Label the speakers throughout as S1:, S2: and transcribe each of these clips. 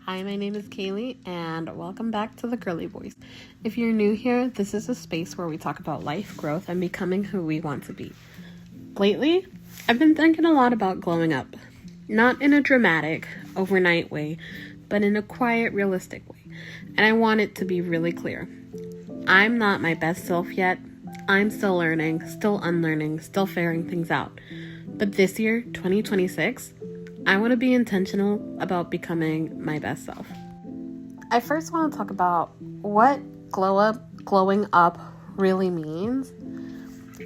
S1: Hi, my name is Kaylee, and welcome back to the Girly Voice. If you're new here, this is a space where we talk about life, growth, and becoming who we want to be. Lately, I've been thinking a lot about glowing up. Not in a dramatic, overnight way, but in a quiet, realistic way. And I want it to be really clear. I'm not my best self yet. I'm still learning, still unlearning, still figuring things out. But this year, 2026, I want to be intentional about becoming my best self. I first want to talk about what glowing up really means.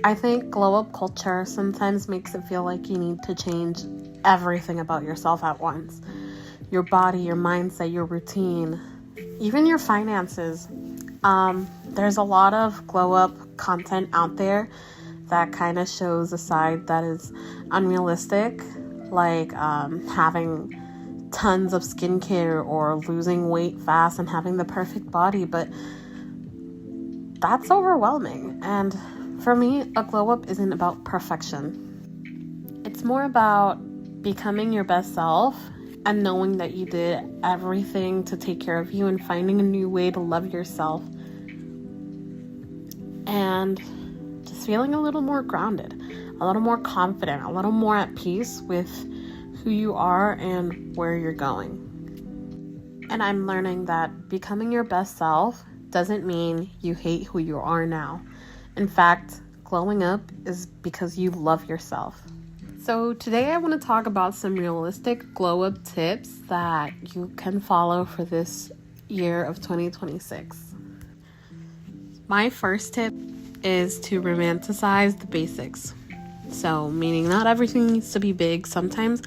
S1: I think glow up culture sometimes makes it feel like you need to change everything about yourself at once. Your body, your mindset, your routine, even your finances. There's a lot of glow up content out there that kind of shows a side that is unrealistic, like having tons of skincare or losing weight fast and having the perfect body, but that's overwhelming. And for me, a glow up isn't about perfection. It's more about becoming your best self and knowing that you did everything to take care of you and finding a new way to love yourself and just feeling a little more grounded, a little more confident, a little more at peace with who you are and where you're going. And I'm learning that becoming your best self doesn't mean you hate who you are now. In fact, glowing up is because you love yourself. So today I want to talk about some realistic glow up tips that you can follow for this year of 2026. My first tip is to romanticize the basics. So, meaning not everything needs to be big. Sometimes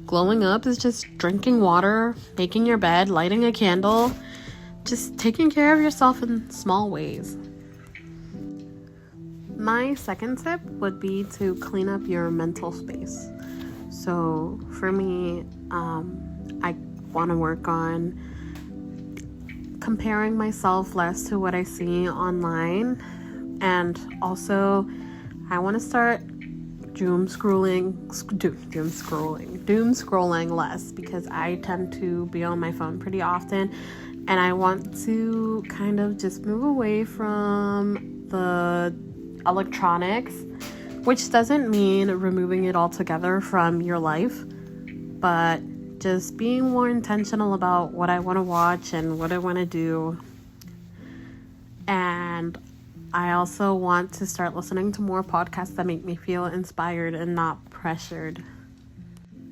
S1: glowing up is just drinking water, making your bed, lighting a candle, just taking care of yourself in small ways. My second tip would be to clean up your mental space. So for me, I want to work on comparing myself less to what I see online. And also, I want to start doom scrolling less, because I tend to be on my phone pretty often, and I want to kind of just move away from the electronics, which doesn't mean removing it altogether from your life, but just being more intentional about what I want to watch and what I want to do. And I also want to start listening to more podcasts that make me feel inspired and not pressured.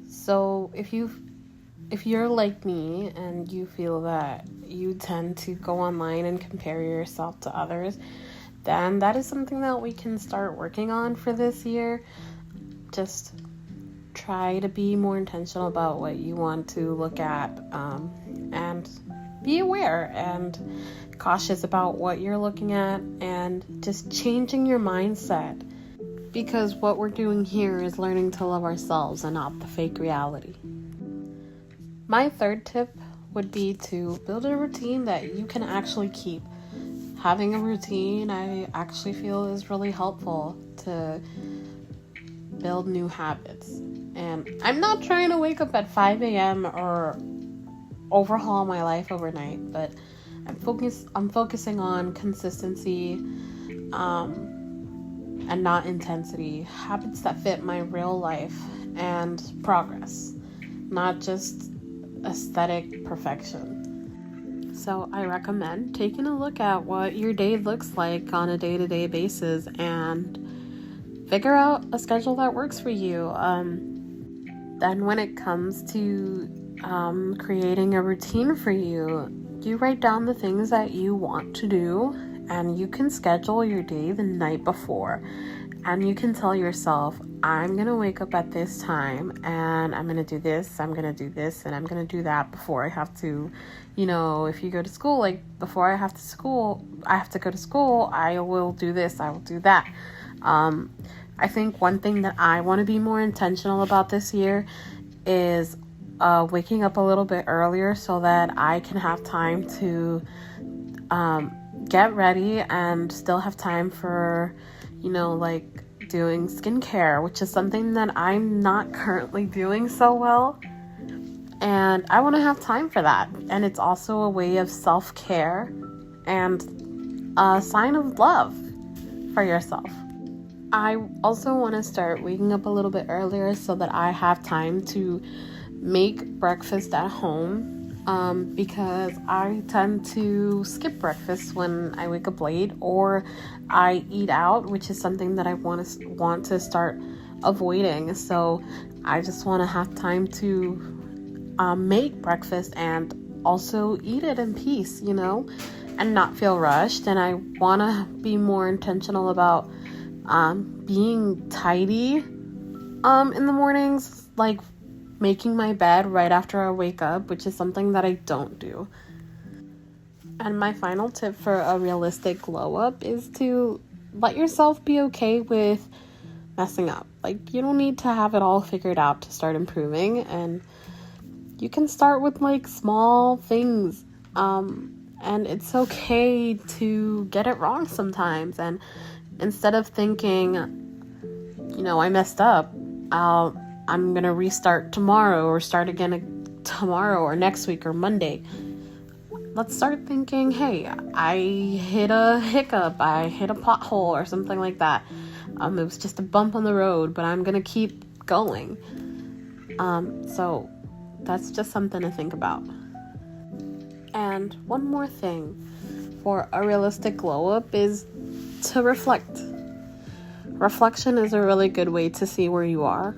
S1: So if you're like me and you feel that you tend to go online and compare yourself to others, then that is something that we can start working on for this year. Just try to be more intentional about what you want to look at, and be aware and cautious about what you're looking at, and just changing your mindset, because what we're doing here is learning to love ourselves and not the fake reality. My third tip would be to build a routine that you can actually keep. Having a routine, I actually feel, is really helpful to build new habits. And I'm not trying to wake up at 5 a.m. or overhaul my life overnight, but I'm focusing on consistency and not intensity. Habits that fit my real life and progress, not just aesthetic perfection. So I recommend taking a look at what your day looks like on a day-to-day basis and figure out a schedule that works for you. Then when it comes to creating a routine for you, you write down the things that you want to do, and you can schedule your day the night before, and you can tell yourself, I'm going to wake up at this time and I'm going to do this, I'm going to do this, and I'm going to do that before I have to, if you go to school, like before I have to go to school, I will do this, I will do that. I think one thing that I want to be more intentional about this year is waking up a little bit earlier so that I can have time to get ready and still have time for, like doing skincare, which is something that I'm not currently doing so well. And I want to have time for that. And it's also a way of self-care and a sign of love for yourself. I also want to start waking up a little bit earlier so that I have time to make breakfast at home, because I tend to skip breakfast when I wake up late, or I eat out, which is something that I want to start avoiding. So I just want to have time to make breakfast and also eat it in peace, and not feel rushed. And I want to be more intentional about being tidy in the mornings, like making my bed right after I wake up, which is something that I don't do. And my final tip for a realistic glow up is to let yourself be okay with messing up. Like, you don't need to have it all figured out to start improving, and you can start with like small things, and it's okay to get it wrong sometimes. And instead of thinking, I messed up, I'm gonna restart tomorrow or start again tomorrow or next week or Monday, let's start thinking, hey, I hit a hiccup, I hit a pothole or something like that. It was just a bump on the road, but I'm gonna keep going. So that's just something to think about. And one more thing for a realistic glow up is to reflect. Reflection is a really good way to see where you are.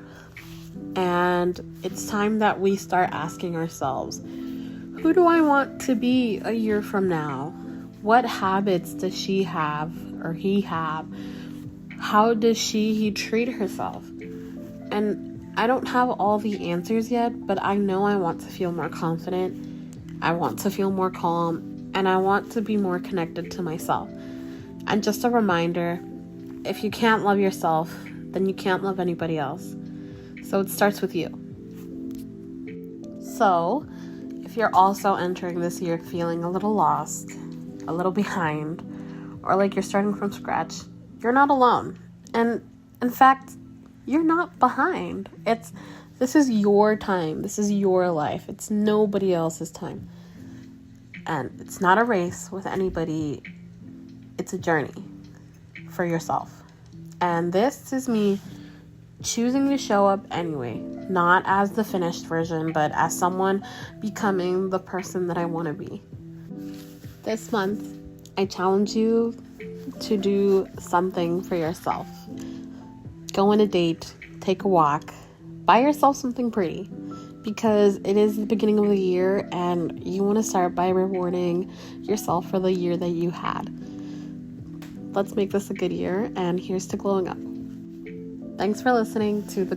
S1: And it's time that we start asking ourselves, who do I want to be a year from now? What habits does she have or he have? How does he treat herself? And I don't have all the answers yet, but I know I want to feel more confident. I want to feel more calm, and I want to be more connected to myself. And just a reminder, if you can't love yourself, then you can't love anybody else. So it starts with you. So if you're also entering this year feeling a little lost, a little behind, or like you're starting from scratch, you're not alone. And in fact, you're not behind. This is your time. This is your life. It's nobody else's time. And it's not a race with anybody. It's a journey for yourself. And this is me choosing to show up anyway, not as the finished version, but as someone becoming the person that I want to be. This month, I challenge you to do something for yourself. Go on a date, take a walk, buy yourself something pretty, because it is the beginning of the year and you want to start by rewarding yourself for the year that you had. Let's make this a good year, and here's to glowing up. Thanks for listening to the